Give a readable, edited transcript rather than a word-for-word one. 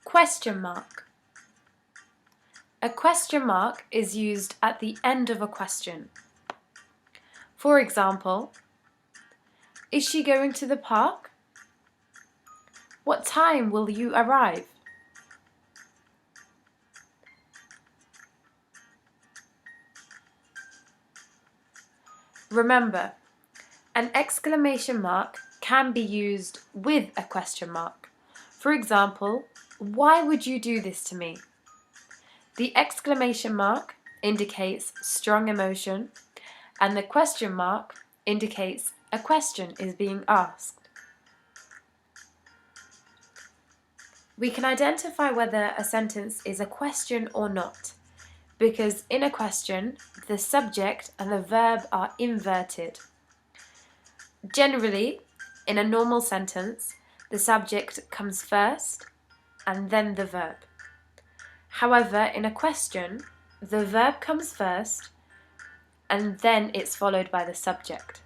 Question mark. A question mark is used at the end of a question. For example, is she going to the park? What time will you arrive? Remember, an exclamation mark can be used with a question mark. For example, why would you do this to me? The exclamation mark indicates strong emotion, and the question mark indicates a question is being asked. We can identify whether a sentence is a question or not, because in a question, the subject and the verb are inverted. Generally, in a normal sentence, the subject comes first and then the verb. However, in a question, the verb comes first and then it's followed by the subject.